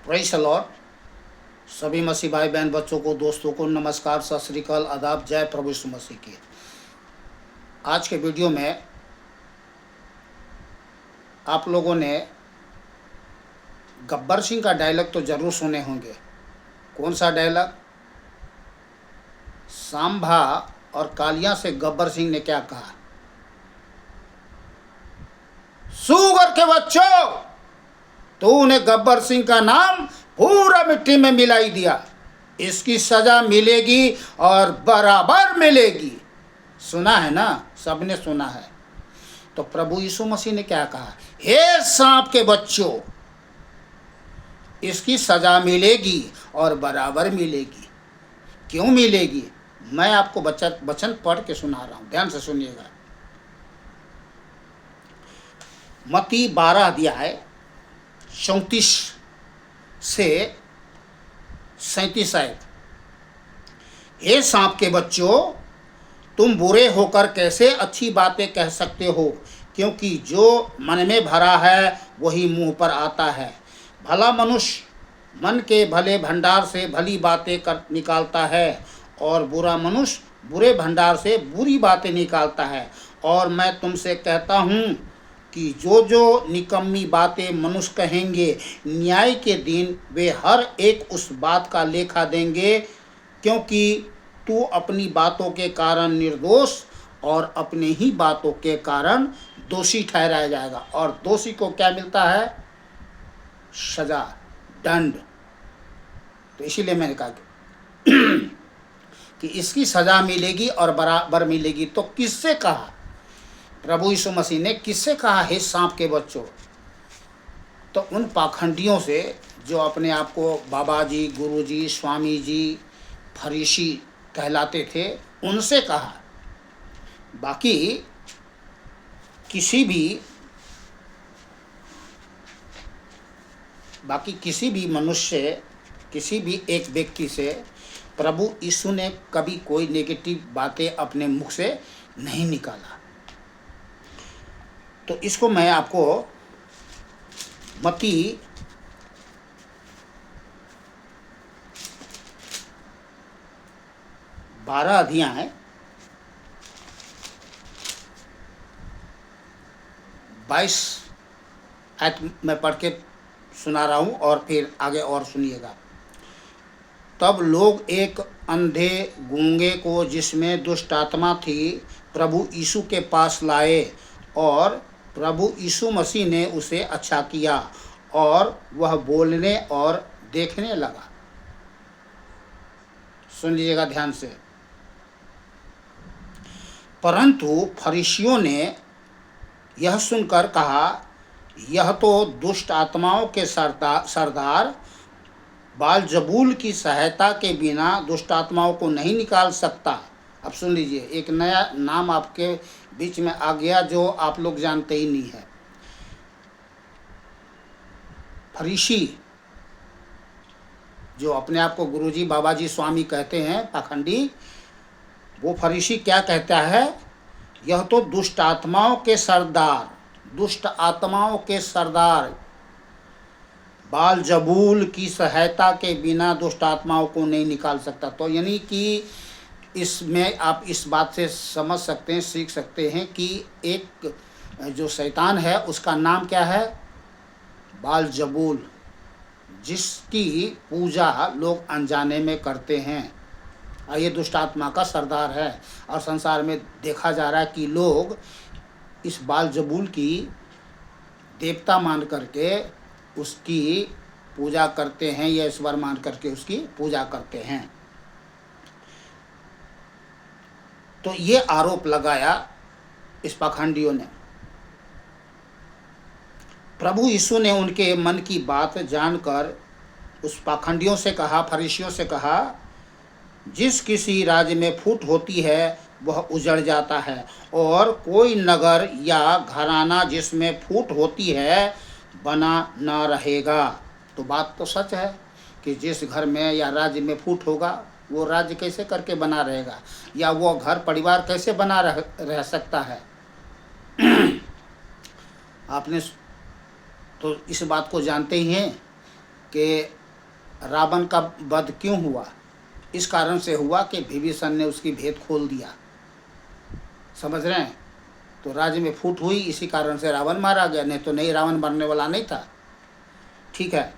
Praise the Lord. सभी मसीह भाई बहन बच्चों को, दोस्तों को नमस्कार, सत श्री अकाल, आदाब, जय प्रभु यीशु मसीह की। आज के वीडियो में आप लोगों ने गब्बर सिंह का डायलॉग तो जरूर सुने होंगे। कौन सा डायलॉग? सांभा और कालिया से गब्बर सिंह ने क्या कहा? सूगर के बच्चों, तूने गब्बर सिंह का नाम पूरा मिट्टी में मिलाई दिया, इसकी सजा मिलेगी और बराबर मिलेगी। सुना है ना, सबने सुना है। तो प्रभु यीशु मसीह ने क्या कहा? हे सांप के बच्चों, इसकी सजा मिलेगी और बराबर मिलेगी। क्यों मिलेगी? मैं आपको वचन पढ़ के सुना रहा हूं, ध्यान से सुनिएगा। मत्ती 12 अध्याय 34 से 37 आयत। हे सांप के बच्चों, तुम बुरे होकर कैसे अच्छी बातें कह सकते हो? क्योंकि जो मन में भरा है वही मुंह पर आता है। भला मनुष्य मन के भले भंडार से भली बातें कर निकालता है, और बुरा मनुष्य बुरे भंडार से बुरी बातें निकालता है। और मैं तुमसे कहता हूँ कि जो जो निकम्मी बातें मनुष्य कहेंगे, न्याय के दिन वे हर एक उस बात का लेखा देंगे। क्योंकि तू अपनी बातों के कारण निर्दोष और अपने ही बातों के कारण दोषी ठहराया जाएगा। और दोषी को क्या मिलता है? सजा, दंड। तो इसीलिए मैंने कहा कि इसकी सजा मिलेगी और बराबर मिलेगी। तो किससे कहा? प्रभु यीशु मसीह ने किससे कहा? हे सांप के बच्चों। तो उन पाखंडियों से जो अपने आप को बाबा जी, गुरु जी, स्वामी जी, फरीसी कहलाते थे, उनसे कहा। बाकी किसी भी मनुष्य, किसी भी एक व्यक्ति से प्रभु यीशु ने कभी कोई नेगेटिव बातें अपने मुख से नहीं निकाला। तो इसको मैं आपको मत्ती 12 अध्याय 22 आयत में पढ़ के सुना रहा हूँ, और फिर आगे और सुनिएगा। तब लोग एक अंधे गूंगे को, जिसमें दुष्ट आत्मा थी, प्रभु यीशु के पास लाए, और प्रभु यीशु मसीह ने उसे अच्छा किया और वह बोलने और देखने लगा। सुन लीजिएगा ध्यान से। परंतु फरीसियों ने यह सुनकर कहा, यह तो दुष्ट आत्माओं के सरदार बालजबूल की सहायता के बिना दुष्ट आत्माओं को नहीं निकाल सकता। अब सुन लीजिए, एक नया नाम आपके बीच में आ गया जो आप लोग जानते ही नहीं है। फरीसी, जो अपने आप को गुरुजी, बाबाजी, स्वामी कहते हैं, पाखंडी, वो फरीसी क्या कहता है? यह तो दुष्ट आत्माओं के सरदार बालजबूल की सहायता के बिना दुष्ट आत्माओं को नहीं निकाल सकता। तो यानी कि इसमें आप इस बात से समझ सकते हैं, सीख सकते हैं कि एक जो शैतान है उसका नाम क्या है? बालजबूल, जिसकी पूजा लोग अनजाने में करते हैं। और ये दुष्ट आत्मा का सरदार है। और संसार में देखा जा रहा है कि लोग इस बालजबूल की देवता मान करके उसकी पूजा करते हैं, या ईश्वर मान करके उसकी पूजा करते हैं। तो ये आरोप लगाया इस पाखंडियों ने। प्रभु यीशु ने उनके मन की बात जानकर उस पाखंडियों से कहा, फरीसियों से कहा, जिस किसी राज्य में फूट होती है वह उजड़ जाता है, और कोई नगर या घराना जिसमें फूट होती है बना न रहेगा। तो बात तो सच है कि जिस घर में या राज्य में फूट होगा, वो राज्य कैसे करके बना रहेगा, या वो घर परिवार कैसे बना रह सकता है। आपने तो इस बात को जानते ही हैं कि रावण का वध क्यों हुआ? इस कारण से हुआ कि विभीषण ने उसकी भेद खोल दिया। समझ रहे हैं? तो राज्य में फूट हुई, इसी कारण से रावण मारा गया, नहीं तो नहीं, रावण मरने वाला नहीं था। ठीक है।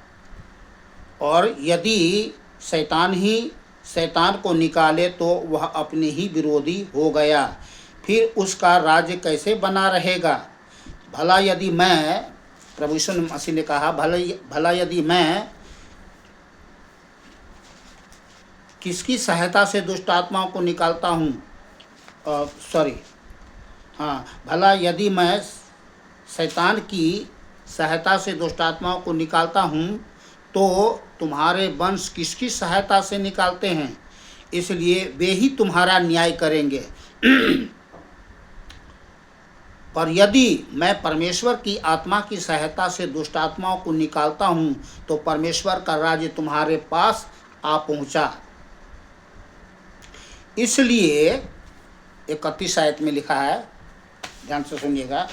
और यदि शैतान ही शैतान को निकाले तो वह अपने ही विरोधी हो गया, फिर उसका राज्य कैसे बना रहेगा? भला यदि मैं, प्रभु यीशु मसीह ने कहा, भला यदि मैं किसकी सहायता से दुष्ट आत्माओं को निकालता हूँ, भला यदि मैं शैतान की सहायता से दुष्ट आत्माओं को निकालता हूँ तो तुम्हारे वंश किसकी सहायता से निकालते हैं? इसलिए वे ही तुम्हारा न्याय करेंगे। पर यदि मैं परमेश्वर की आत्मा की सहायता से दुष्ट आत्माओं को निकालता हूँ तो परमेश्वर का राज्य तुम्हारे पास आ पहुँचा। इसलिए 31 आयत में लिखा है, ध्यान से सुनिएगा,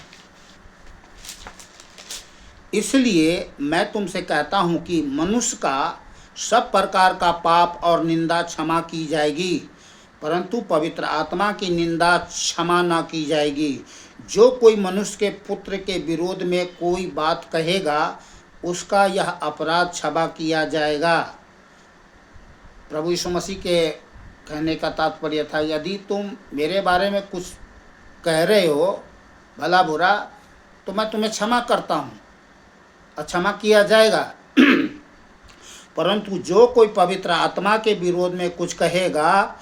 इसलिए मैं तुमसे कहता हूँ कि मनुष्य का सब प्रकार का पाप और निंदा क्षमा की जाएगी, परंतु पवित्र आत्मा की निंदा क्षमा न की जाएगी। जो कोई मनुष्य के पुत्र के विरोध में कोई बात कहेगा उसका यह अपराध क्षमा किया जाएगा। प्रभु यीशु मसीह के कहने का तात्पर्य था, यदि तुम मेरे बारे में कुछ कह रहे हो भला बुरा तो मैं तुम्हें क्षमा करता हूँ और क्षमा किया जाएगा। परंतु जो कोई पवित्र आत्मा के विरोध में कुछ कहेगा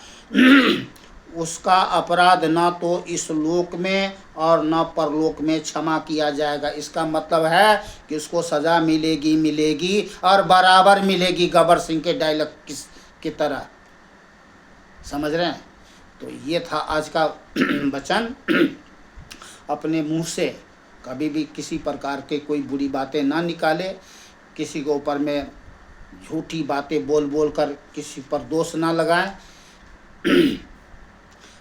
उसका अपराध न तो इस लोक में और न परलोक में क्षमा किया जाएगा। इसका मतलब है कि उसको सज़ा मिलेगी और बराबर मिलेगी, गब्बर सिंह के डायलॉग की तरह। समझ रहे हैं? तो ये था आज का वचन। अपने मुंह से कभी भी किसी प्रकार के कोई बुरी बातें ना निकाले, किसी के ऊपर में झूठी बातें बोल कर किसी पर दोष ना लगाएं।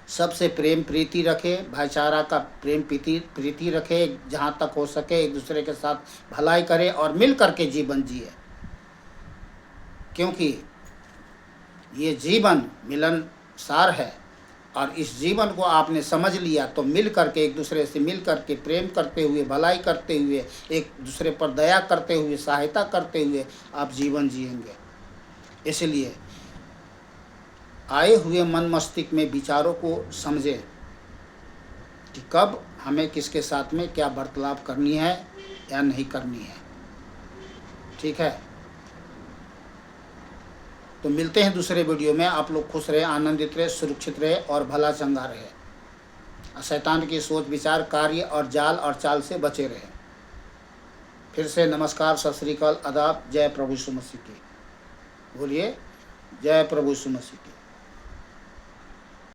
सबसे प्रेम प्रीति रखे, भाईचारा का प्रेम प्रीति रखे, जहाँ तक हो सके एक दूसरे के साथ भलाई करे और मिल करके जीवन जिए, क्योंकि ये जीवन मिलनसार है। और इस जीवन को आपने समझ लिया तो मिल करके, एक दूसरे से मिल करके, प्रेम करते हुए, भलाई करते हुए, एक दूसरे पर दया करते हुए, सहायता करते हुए आप जीवन जिएंगे। इसलिए आए हुए मन मस्तिष्क में विचारों को समझें कि कब हमें किसके साथ में क्या वार्तालाप करनी है या नहीं करनी है। ठीक है? तो मिलते हैं दूसरे वीडियो में। आप लोग खुश रहे, आनंदित रहे, सुरक्षित रहे और भला चंगा रहे। शैतान की सोच विचार, कार्य और जाल और चाल से बचे रहे। फिर से नमस्कार, सत श्री अकाल, आदाब। जय प्रभु यीशु मसीह की। बोलिए जय प्रभु यीशु मसीह की।